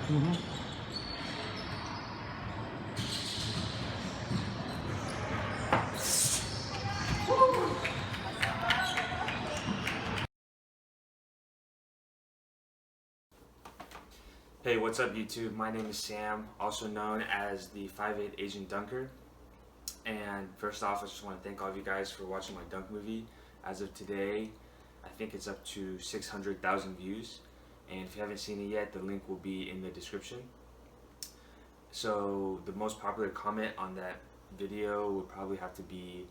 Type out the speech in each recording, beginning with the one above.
Mm-hmm. Hey, what's up YouTube? My name is Sam, also known as the 5'8 Asian Dunker. And first off, I just want to thank all of you guys for watching my dunk movie. As of today, I think it's up to 600,000 views. And if you haven't seen it yet, the link will be in the description. So the most popular comment on that video would probably have to be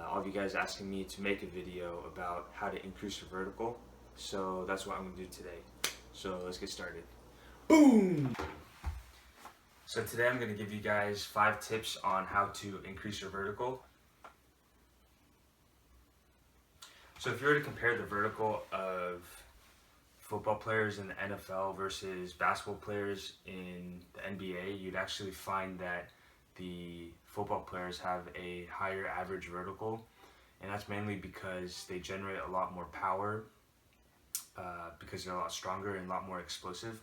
all of you guys asking me to make a video about how to increase your vertical. So that's what I'm going to do today. So let's get started. Boom! So today I'm going to give you guys 5 tips on how to increase your vertical. So if you were to compare the vertical of football players in the NFL versus basketball players in the NBA, you'd actually find that the football players have a higher average vertical, and that's mainly because they generate a lot more power because they're a lot stronger and a lot more explosive.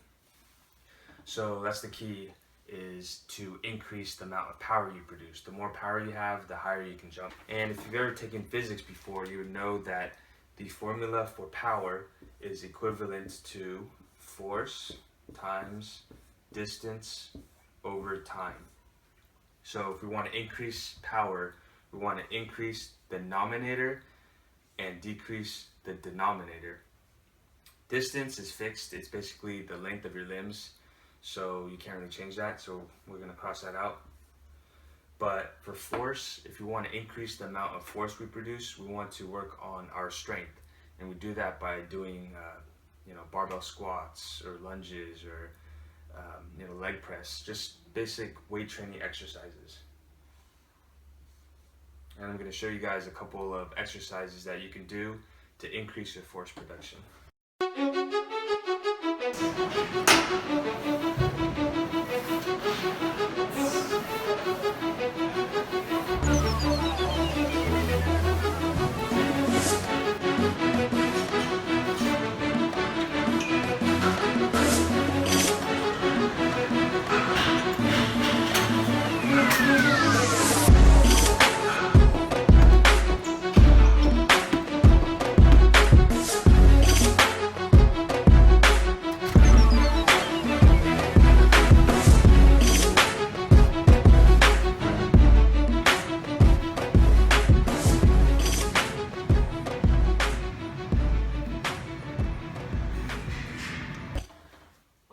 So that's the key, is to increase the amount of power you produce. The more power you have, the higher you can jump. And if you've ever taken physics before, you would know that the formula for power is equivalent to force times distance over time. So if we want to increase power, we want to increase the numerator and decrease the denominator. Distance is fixed. It's basically the length of your limbs, so you can't really change that, so we're going to cross that out. But for force, if you want to increase the amount of force we produce, we want to work on our strength, and we do that by doing barbell squats or lunges or leg press, just basic weight training exercises. And I'm going to show you guys a couple of exercises that you can do to increase your force production.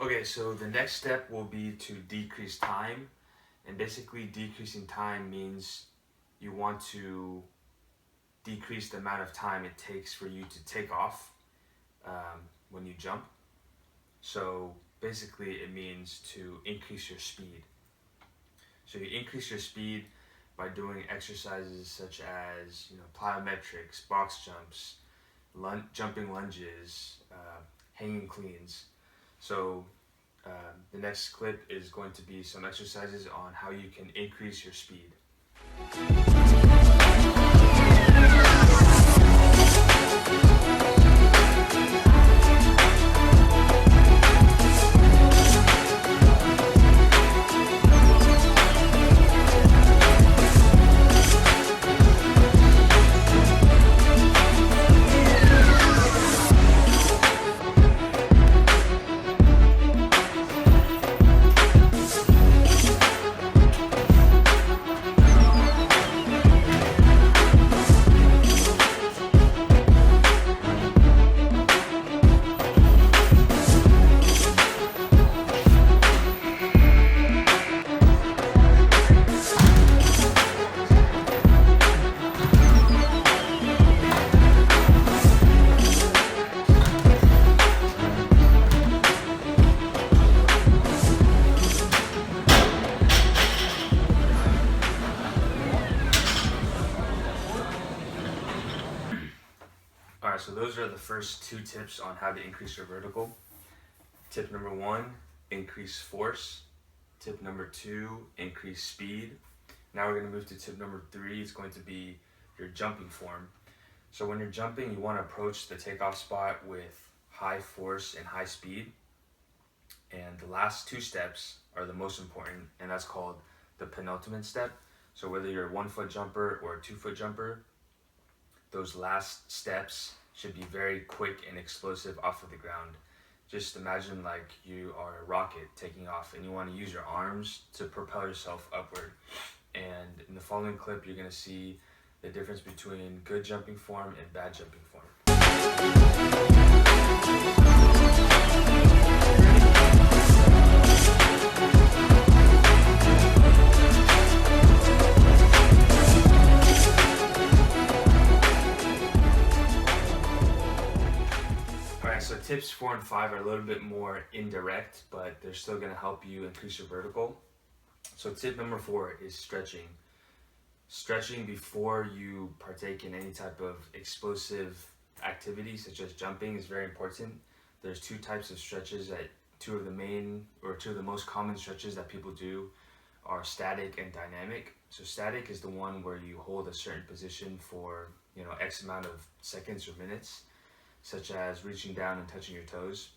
Okay, so the next step will be to decrease time. And basically decreasing time means you want to decrease the amount of time it takes for you to take off when you jump. So basically it means to increase your speed. So you increase your speed by doing exercises such as plyometrics, box jumps, jumping lunges, hanging cleans. So the next clip is going to be some exercises on how you can increase your speed. Alright, so those are the first 2 tips on how to increase your vertical. Tip number 1, increase force. Tip number 2, increase speed. Now we're going to move to tip number 3. It's going to be your jumping form. So when you're jumping, you want to approach the takeoff spot with high force and high speed. And the last two steps are the most important, and that's called the penultimate step. So whether you're a 1 foot jumper or a 2 foot jumper, those last steps should be very quick and explosive off of the ground. Just imagine like you are a rocket taking off and you want to use your arms to propel yourself upward. And in the following clip, you're going to see the difference between good jumping form and bad jumping form. Alright, so tips 4 and 5 are a little bit more indirect, but they're still going to help you increase your vertical. So tip number 4 is stretching. Stretching before you partake in any type of explosive activity such as jumping is very important. There's two types of stretches that two of the most common stretches that people do are static and dynamic. So static is the one where you hold a certain position for X amount of seconds or minutes, such as reaching down and touching your toes.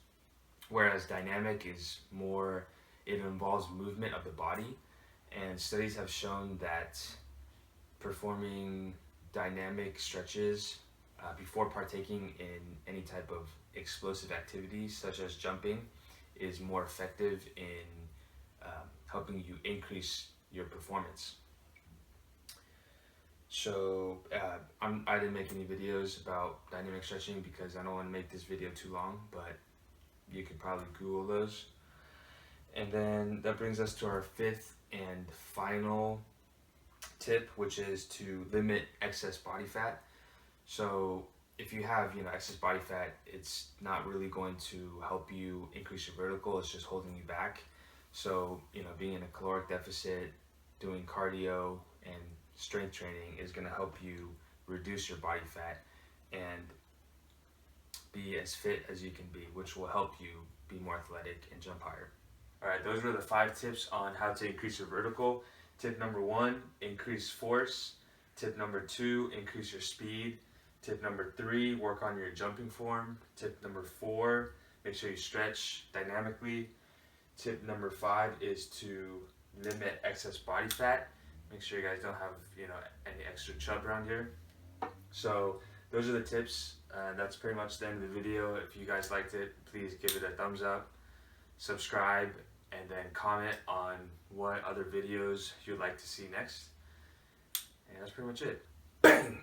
Whereas dynamic is more, it involves movement of the body, and studies have shown that performing dynamic stretches before partaking in any type of explosive activities such as jumping is more effective in helping you increase your performance. So I didn't make any videos about dynamic stretching because I don't want to make this video too long, but you could probably Google those. And then that brings us to our 5th and final tip, which is to limit excess body fat. So if you have excess body fat, it's not really going to help you increase your vertical. It's just holding you back. So being in a caloric deficit, doing cardio and strength training is going to help you reduce your body fat and be as fit as you can be, which will help you be more athletic and jump higher. Alright, those were the 5 tips on how to increase your vertical. Tip number 1, increase force. Tip number 2, increase your speed. Tip number 3, work on your jumping form. Tip number 4, make sure you stretch dynamically. Tip number 5 is to limit excess body fat. Make sure you guys don't have any extra chub around here. So those are the tips. That's pretty much the end of the video. If you guys liked it, please give it a thumbs up, subscribe, and then comment on what other videos you'd like to see next. And that's pretty much it. Bang!